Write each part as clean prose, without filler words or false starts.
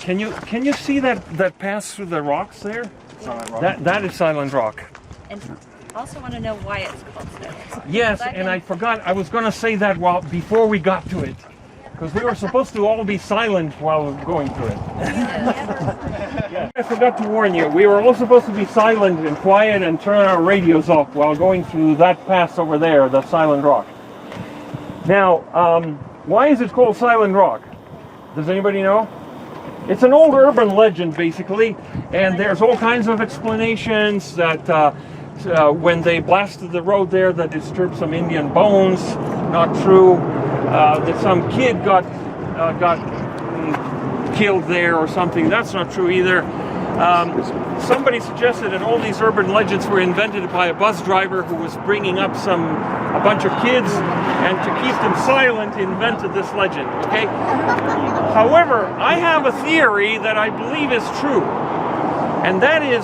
Can you see that pass through the rocks there? That is Silent Rock. And also want to know why it's called Silent. Yes, and I forgot. I was going to say that before we got to it, because we were supposed to all be silent while going to it. Yeah. I forgot to warn you. We were all supposed to be silent and quiet and turn our radios off while going through that pass over there, the Silent Rock. Now, why is it called Silent Rock? Does anybody know? It's an old urban legend, basically, and there's all kinds of explanations that when they blasted the road there, that disturbed some Indian bones. Not true. That some kid got killed there or something. That's not true either. Somebody suggested that all these urban legends were invented by a bus driver who was bringing up a bunch of kids, and to keep them silent, invented this legend. Okay. However, I have a theory that I believe is true, and that is,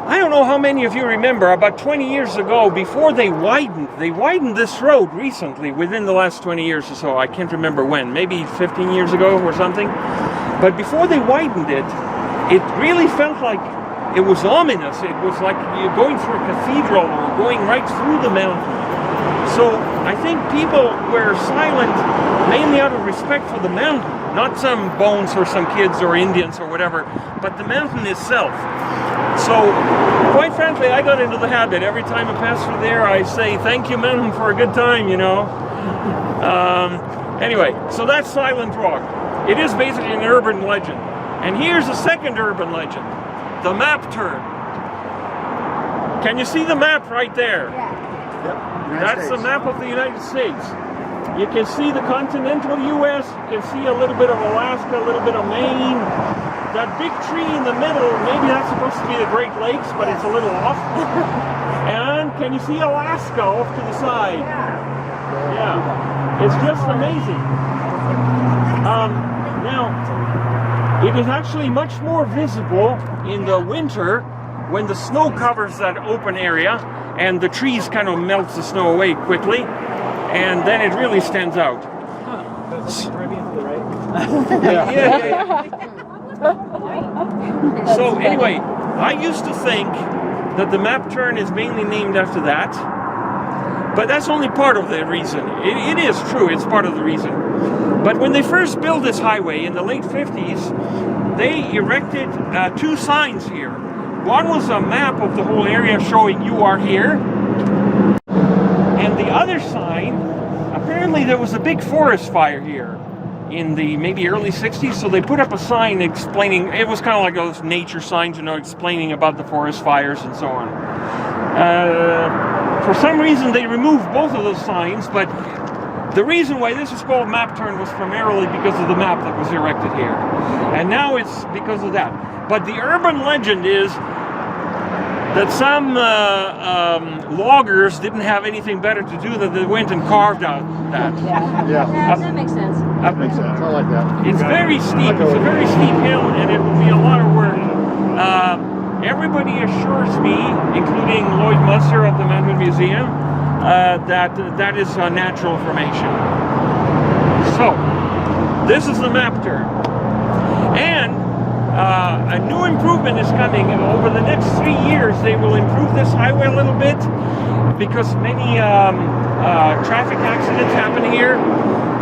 I don't know how many of you remember, about 20 years ago, before they widened this road recently, within the last 20 years or so. I can't remember when, maybe 15 years ago or something. But before they widened it, it really felt like it was ominous. It was like you're going through a cathedral or going right through the mountain. So I think people were silent mainly out of respect for the mountain, not some bones or some kids or Indians or whatever, but the mountain itself. So, quite frankly, I got into the habit. Every time I pass through there, I say, thank you, mountain, for a good time, you know. Anyway, so that's Silent Rock. It is basically an urban legend. And here's a second urban legend, the map turn. Can you see the map right there? Yeah. Yep. That's the map of the United States. You can see the continental U.S., you can see a little bit of Alaska, a little bit of Maine. That big tree in the middle, maybe that's supposed to be the Great Lakes, but it's a little off. And can you see Alaska off to the side? Yeah. It's just amazing. Now, it is actually much more visible in the winter when the snow covers that open area and the trees kind of melts the snow away quickly, and then it really stands out. That's the Caribbean to the right. Yeah. So anyway, I used to think that the map turn is mainly named after that, but that's only part of the reason. It is true, it's part of the reason. But when they first built this highway in the late 50s, they erected two signs here. One was a map of the whole area showing you are here, and the other sign, apparently there was a big forest fire here in the maybe early 60s, so they put up a sign explaining, it was kind of like those nature signs, you know, explaining about the forest fires and so on. For some reason they removed both of those signs, but the reason why this is called map turn was primarily because of the map that was erected here. And now it's because of that. But the urban legend is that some loggers didn't have anything better to do, that they went and carved out that. Yeah. That makes sense. That makes sense. I like that. It's very steep. It's a very steep hill, and it will be a lot of work. Everybody assures me, including Lloyd Musser of the Mountain Museum, that is a natural formation. So, this is the map turn. And a new improvement is coming. Over the next 3 years, they will improve this highway a little bit, because many traffic accidents happen here.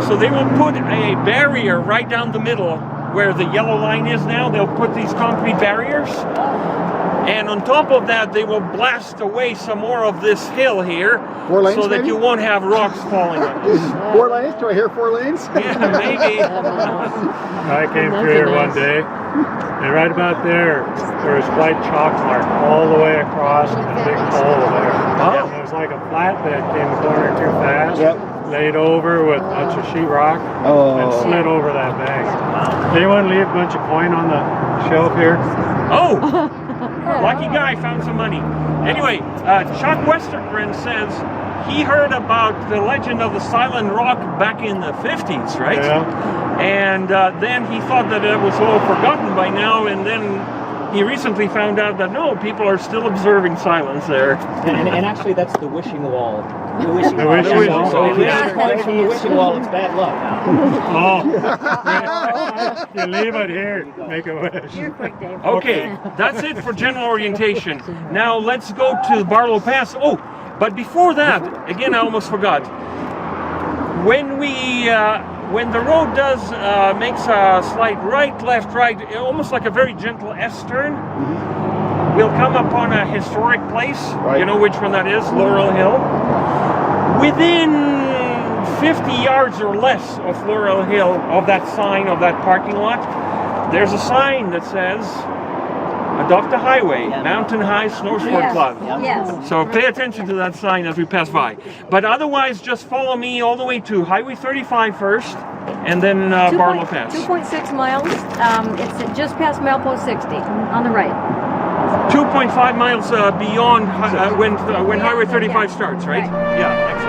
So they will put a barrier right down the middle where the yellow line is now. They'll put these concrete barriers. And on top of that, they will blast away some more of this hill here, 4 lanes, so that maybe? you won't have rocks falling on us. 4 lanes? Do I hear 4 lanes? Yeah, maybe. I came through here one day, and right about there was white chalk mark all the way across and a big hole there. Oh. And it was like a flatbed came the corner too fast, laid over with a bunch of sheetrock, and slid over that bank. Anyone leave a bunch of coin on the shelf here? Oh! Lucky guy found some money. Anyway, Chuck Westergren says he heard about the legend of the Silent Rock back in the 50s, right? Yeah. And then he thought that it was all forgotten by now, and then he recently found out that no, people are still observing silence there. And actually, that's the wishing wall. The wishing The wall. wishing There we wall. go. So if you Yeah. wish points from the wishing wall, it's bad luck now. Oh, you leave it here. Make a wish. You're quick, Dave. Okay, that's it for general orientation. Now let's go to Barlow Pass. Oh, but before that, again, I almost forgot. When the road makes a slight right, left, right, almost like a very gentle S-turn, we'll come upon a historic place. Right. You know which one that is? Laurel Hill. Within 50 yards or less of Laurel Hill, of that sign, of that parking lot, there's a sign that says, adopt a highway, Mountain High Snowsport Club. Yes. So pay attention to that sign as we pass by. But otherwise, just follow me all the way to Highway 35 first, and then Barlow Pass. 2.6 miles. It's just past milepost 60 on the right. 2.5 miles beyond when Highway 35 starts, right? Right. Yeah, excellent.